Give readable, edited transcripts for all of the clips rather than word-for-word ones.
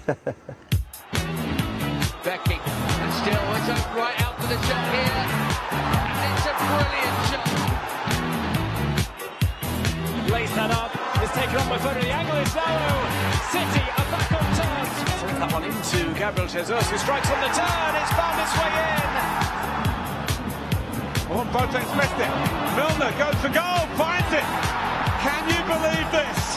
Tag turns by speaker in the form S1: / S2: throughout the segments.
S1: Becky, and still it's up right out for the shot here, and it's a brilliant shot.
S2: Lays that up, it's taken on by Foden, the angle is narrow, City are back on top. Sends that one into Gabriel Jesus, who strikes on the turn, it's found its way in.
S3: Oh, Boateng's missed it. Milner goes for goal, finds it. Can you believe this?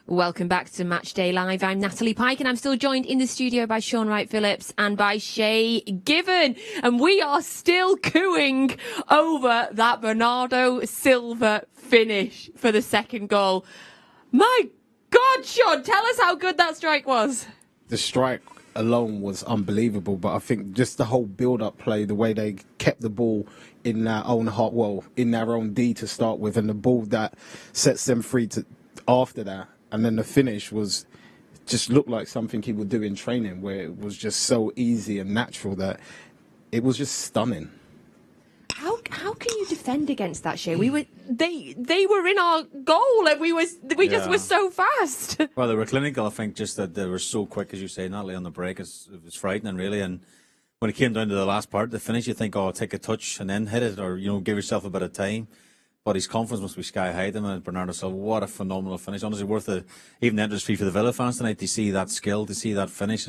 S4: Welcome back to Matchday Live. I'm Natalie Pike and I'm still joined in the studio by Shaun wright-phillips and by Shay Given. And we are still cooing over that Bernardo Silva finish for the second goal. My God, Shaun, tell us how good that strike was.
S5: The strike alone was unbelievable, but I think just the whole build-up play, the way they kept the ball in their own heart, well, in their own D to start with, and the ball that sets them free to after that. And then the finish was just looked like something he would do in training, where it was just so easy and natural that it was just stunning.
S4: How can you defend against that, Shay? They were in our goal and we just were so fast.
S6: Well, they were clinical. I think just that they were so quick, as you say, Natalie, on the break. It was frightening, really. And when it came down to the last part, the finish, you think, oh, take a touch and then hit it, or give yourself a bit of time. But his confidence must be sky high. And Bernardo Silva, what a phenomenal finish. Honestly, worth even the entrance fee for the Villa fans tonight to see that skill, to see that finish.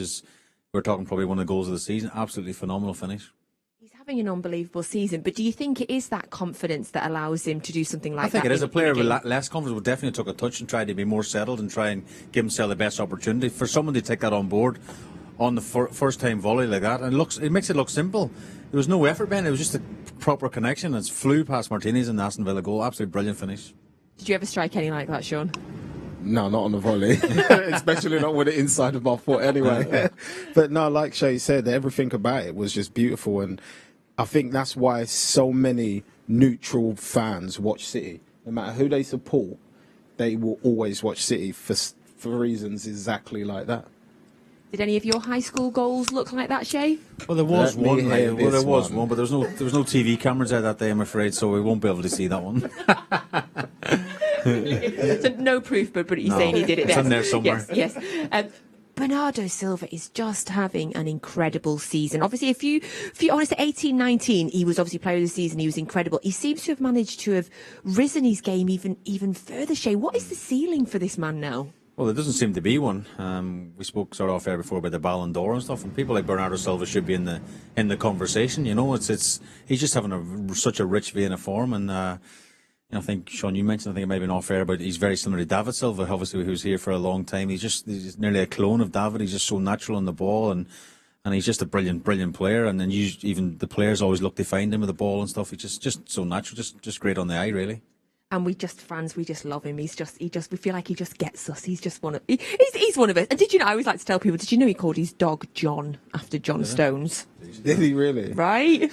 S6: We're talking probably one of the goals of the season. Absolutely phenomenal finish.
S4: He's having an unbelievable season, but do you think it is that confidence that allows him to do something like that?
S6: I think it is. A player with less confidence would definitely took a touch and tried to be more settled and try and give himself the best opportunity. For someone to take that on board on the first time volley like that, and it makes it look simple. There was no effort behind it. It was just a proper connection. It flew past Martinez and the Aston Villa goal. Absolutely brilliant finish.
S4: Did you ever strike any like that, Shaun?
S5: No, not on the volley, especially not with it inside of my foot anyway. But no, like Shay said, everything about it was just beautiful. And I think that's why so many neutral fans watch City. No matter who they support, they will always watch City for reasons exactly like that.
S4: Did any of your high school goals look like that, Shay?
S6: Well, there was one. Well, there was one, but there was no TV cameras there that day, I'm afraid, so we won't be able to see that one.
S4: So no proof, but you're saying he did it there.
S6: It's in there somewhere.
S4: Yes. Bernardo Silva is just having an incredible season. Obviously, if you honest, 18-19, he was obviously player of the season. He was incredible. He seems to have managed to have risen his game even further. Shay, what is the ceiling for this man now?
S6: Well, there doesn't seem to be one. We spoke sort of off air before about the Ballon d'Or and stuff, and people like Bernardo Silva should be in the conversation. He's just having such a rich vein of form, and I think Shaun, you mentioned, I think it may have been off air, but he's very similar to David Silva, obviously, who's here for a long time. He's nearly a clone of David. He's just so natural on the ball, and he's just a brilliant player. And then even the players always look to find him with the ball and stuff. He's just so natural, just great on the eye, really.
S4: And we just love him. We feel like he just gets us. He's just he's one of us. And did you know, I always like to tell people, did you know he called his dog John after John Stones?
S5: Did he really?
S4: Right?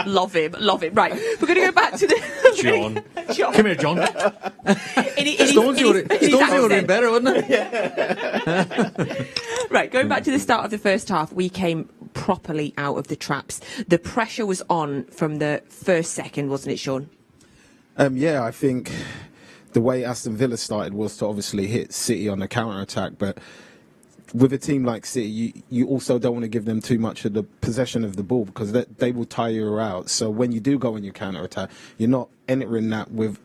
S4: Love him. Right. We're going to go back to the...
S6: John. Come here, John. Stones would have been better, wouldn't it?
S4: Yeah. Right, going back to the start of the first half, we came properly out of the traps. The pressure was on from the first second, wasn't it, Shaun?
S5: Yeah, I think the way Aston Villa started was to obviously hit City on the counter-attack, but with a team like City, you also don't want to give them too much of the possession of the ball, because they will tire you out. So when you do go on your counter-attack, you're not entering that with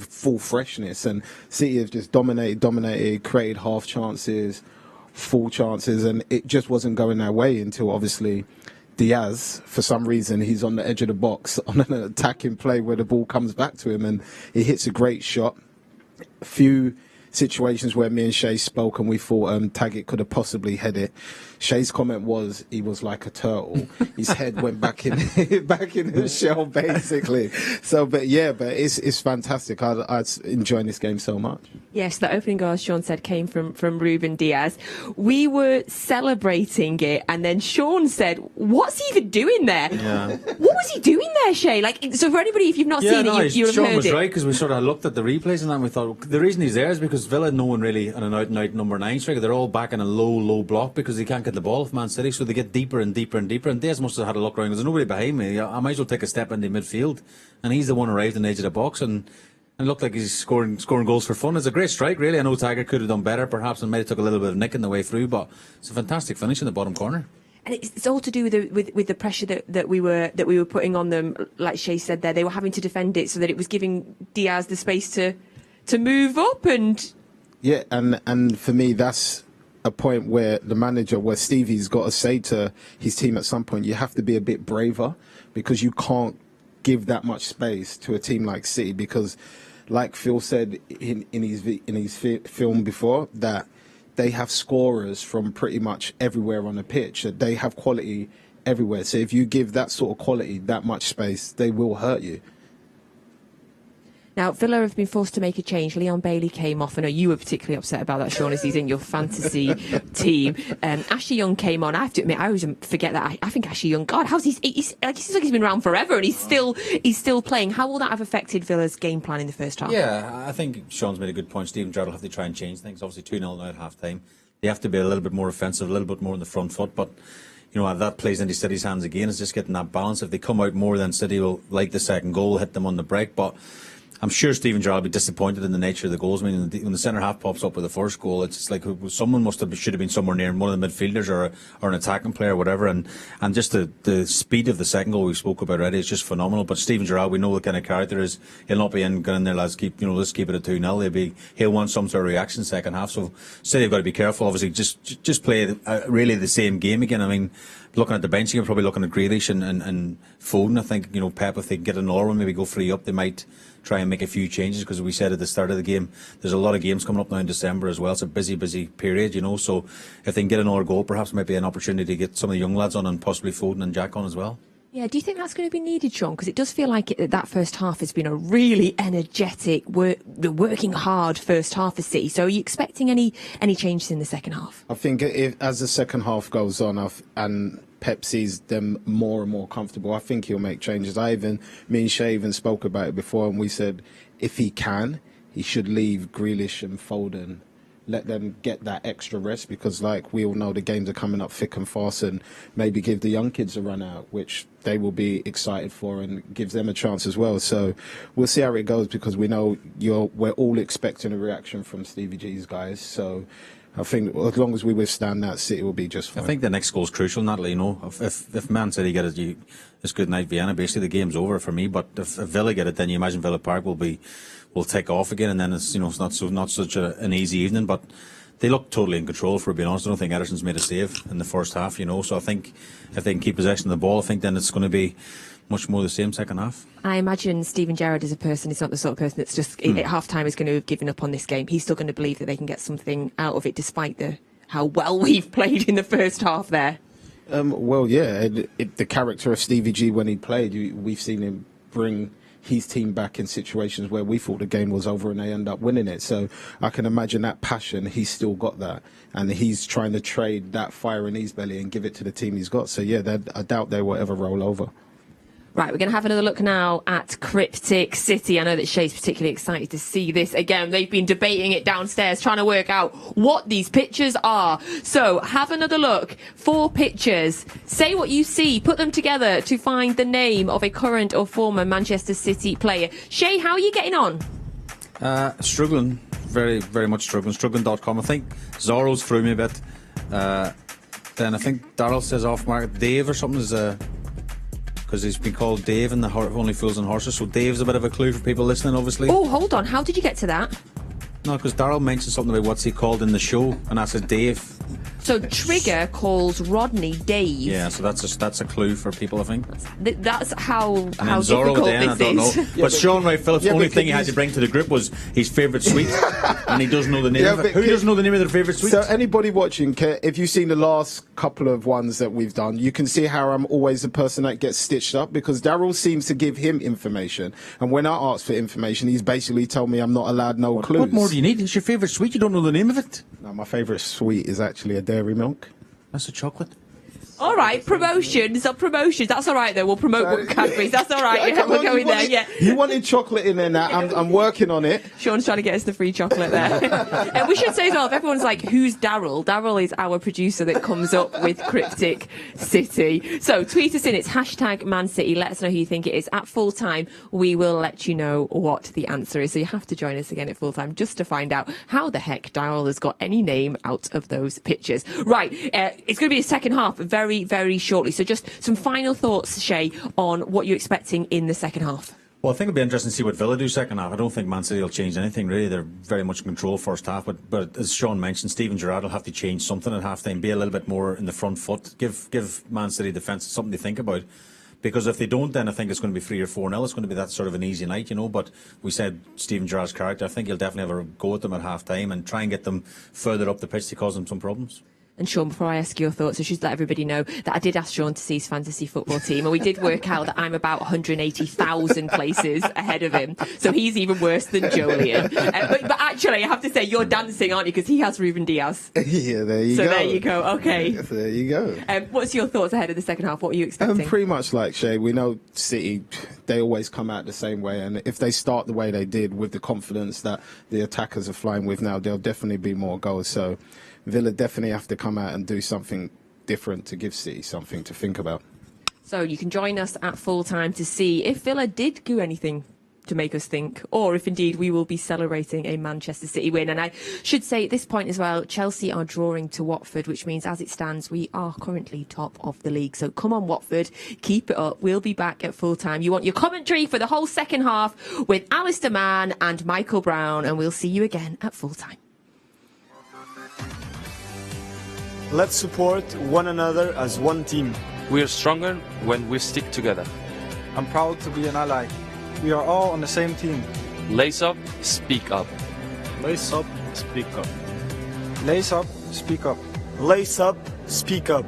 S5: full freshness. And City have just dominated, created half chances, full chances, and it just wasn't going their way until obviously Diaz, for some reason, he's on the edge of the box on an attacking play where the ball comes back to him and he hits a great shot. A few situations where me and Shay spoke and we thought Taggart could have possibly head it. Shay's comment was he was like a turtle. His head went back in the shell, basically. So, but it's fantastic. I enjoying this game so much.
S4: Yes, the opening goal, as Shaun said, came from Ruben Diaz. We were celebrating it, and then Shaun said, "What's he even doing there?"
S6: Yeah.
S4: What was he doing there, Shay? Like, so for anybody, if you've not seen it, you'll have
S6: Shaun
S4: heard
S6: was
S4: it.
S6: right, because we sort of looked at the replays and that, and we thought the reason he's there is because Villa had no one really on an out-and-out number 9 striker. They're all back in a low block because they can't get the ball off Man City, so they get deeper and deeper and deeper. And Diaz must have had a look around. There's nobody behind me. I might as well take a step into midfield, and he's the one arrived on the edge of the box and it looked like he's scoring goals for fun. It's a great strike, really. I know Tiger could have done better, perhaps, and might have took a little bit of nick in the way through, but it's a fantastic finish in the bottom corner.
S4: And it's all to do with the pressure that we were putting on them. Like Shay said there, they were having to defend it so that it was giving Diaz the space to move up. And
S5: yeah, and for me, that's a point where Stevie's got to say to his team at some point, you have to be a bit braver, because you can't give that much space to a team like City, because like Phil said in his film before, that they have scorers from pretty much everywhere on the pitch. They have quality everywhere. So if you give that sort of quality that much space, they will hurt you.
S4: now Villa have been forced to make a change. Leon Bailey came off. I know you were particularly upset about that, Shaun, as he's in your fantasy team. Ashley Young came on. I have to admit, I always forget that. I think Ashley Young, God, how's he seems like he's been around forever, and he's still playing. How will that have affected Villa's game plan in the first half?
S6: Yeah, I think Shaun's made a good point. Steven Gerrard will have to try and change things. Obviously 2-0 now at half-time. They have to be a little bit more offensive, a little bit more on the front foot, but you know, that plays into City's hands again. It's just getting that balance. If they come out more, then City will like the second goal, hit them on the break, but I'm sure Steven Gerrard will be disappointed in the nature of the goals. I mean, when the centre half pops up with the first goal, it's just like someone should have been somewhere near one of the midfielders or an attacking player or whatever. And just the speed of the second goal we spoke about already is just phenomenal. But Steven Gerrard, we know the kind of character is. He'll not be going in there, let's keep it at 2-0. He'll want some sort of reaction second half. So City have got to be careful. Obviously, just play really the same game again. I mean, looking at the bench, you're probably looking at Grealish and Foden. I think, Pep, if they can get another one, maybe go 3 up, they might try and make a few changes, because we said at the start of the game, there's a lot of games coming up now in December as well. It's a busy period, so if they can get another goal, perhaps it might be an opportunity to get some of the young lads on, and possibly Foden and Jack on as well.
S4: Yeah, do you think that's going to be needed, Shaun? Because it does feel like that first half has been a really energetic, working hard first half for City. So are you expecting any changes in the second half?
S5: I think as the second half goes on, and Pep sees them more and more comfortable, I think he'll make changes. Me and Shay even spoke about it before, and we said if he should leave Grealish and Foden, let them get that extra rest, because like we all know, the games are coming up thick and fast, and maybe give the young kids a run out, which they will be excited for, and gives them a chance as well. So we'll see how it goes, because we know we're all expecting a reaction from Stevie G's guys. So I think as long as we withstand that, City will be just fine.
S6: I think the next goal is crucial, Natalie. If Man City get it, it's good night Vienna. Basically, the game's over for me. But if Villa get it, then you imagine Villa Park will take off again, and then it's not such an easy evening. But they look totally in control, for being honest. I don't think Ederson's made a save in the first half. So I think if they can keep possession of the ball, I think then it's going to be much more the same second half.
S4: I imagine Steven Gerrard as a person is not the sort of person that's just at half-time is going to have given up on this game. He's still going to believe that they can get something out of it, despite how well we've played in the first half there.
S5: Well, yeah, the character of Stevie G when he played, we've seen him bring his team back in situations where we thought the game was over and they end up winning it. So I can imagine that passion, he's still got that, and he's trying to trade that fire in his belly and give it to the team he's got. So yeah, I doubt they will ever roll over.
S4: Right, we're going to have another look now at Cryptic City. I know that Shay's particularly excited to see this again. They've been debating it downstairs, trying to work out what these pictures are. So have another look. 4 pictures. Say what you see. Put them together to find the name of a current or former Manchester City player. Shay, how are you getting on?
S6: Struggling. Very, very much struggling. Struggling.com. I think Zorro's threw me a bit. Then I think Darryl says off market Dave or something is because he's been called Dave in the Only Fools and Horses, so Dave's a bit of a clue for people listening, obviously.
S4: Oh, hold on, how did you get to that?
S6: No, because Darryl mentioned something about what's he called in the show, and I said Dave.
S4: So Trigger calls Rodney Dave.
S6: Yeah, so that's a clue for people, I think.
S4: That's how
S6: Zorro
S4: difficult
S6: then,
S4: this
S6: I don't know.
S4: is.
S6: But Shaun Wright-Phillips, the only thing he had
S5: he's-
S6: to bring to the group was his favourite sweet, and he doesn't know the name of it. Who doesn't know the name of their favourite sweet?
S5: So anybody watching, if you've seen the last couple of ones that we've done, you can see how I'm always the person that gets stitched up, because Daryl seems to give him information, and when I ask for information, he's basically told me I'm not allowed no clues.
S6: What more do you need? It's your favourite sweet. You don't know the name of it.
S5: No, my favourite sweet is actually a dairy milk.
S6: That's a chocolate.
S4: All right, promotions. That's all right, though. We'll promote Cadbury's. That's all right. Yeah, we're going there. Yeah.
S5: You wanted chocolate in there now. I'm working on it.
S4: Shaun's trying to get us the free chocolate there. And we should say as well, if everyone's like, who's Daryl? Daryl is our producer that comes up with Cryptic City. So tweet us in. It's hashtag Man City. Let us know who you think it is. At full time, we will let you know what the answer is. So you have to join us again at full time just to find out how the heck Daryl has got any name out of those pictures. Right. It's going to be a second half very, very shortly. So just some final thoughts, Shay, on what you're expecting in the second half.
S6: Well, I think it'll be interesting to see what Villa do second half. I don't think Man City will change anything, really. They're very much in control first half. But as Shaun mentioned, Steven Gerrard will have to change something at half-time, be a little bit more in the front foot, give Man City defence something to think about. Because if they don't, then I think it's going to be 3 or 4-0. It's going to be that sort of an easy night, you know. But we said Steven Gerrard's character. I think he'll definitely have a go at them at half-time and try and get them further up the pitch to cause them some problems.
S4: And Shaun, before I ask your thoughts, I should let everybody know that I did ask Shaun to see his fantasy football team, and we did work out that I'm about 180,000 places ahead of him. So he's even worse than Julian. But actually, I have to say, you're dancing, aren't you? Because he has Ruben Diaz.
S5: Yeah, there you go.
S4: So there you go. Okay.
S5: There you go.
S4: What's your thoughts ahead of the second half? What are you expecting?
S5: Pretty much like Shay. We know City, they always come out the same way, and if they start the way they did with the confidence that the attackers are flying with now, there'll definitely be more goals. So Villa definitely have to come out and do something different to give City something to think about.
S4: So you can join us at full time to see if Villa did do anything to make us think, or if indeed we will be celebrating a Manchester City win. And I should say at this point as well, Chelsea are drawing to Watford, which means as it stands, we are currently top of the league. So come on, Watford, keep it up. We'll be back at full time. You want your commentary for the whole second half with Alistair Mann and Michael Brown, and we'll see you again at full time.
S7: Let's support one another as one team.
S8: We are stronger when we stick together.
S9: I'm proud to be an ally. We are all on the same team.
S8: Lace up, speak up.
S9: Lace up, speak up. Lace up, speak up.
S7: Lace up, speak up.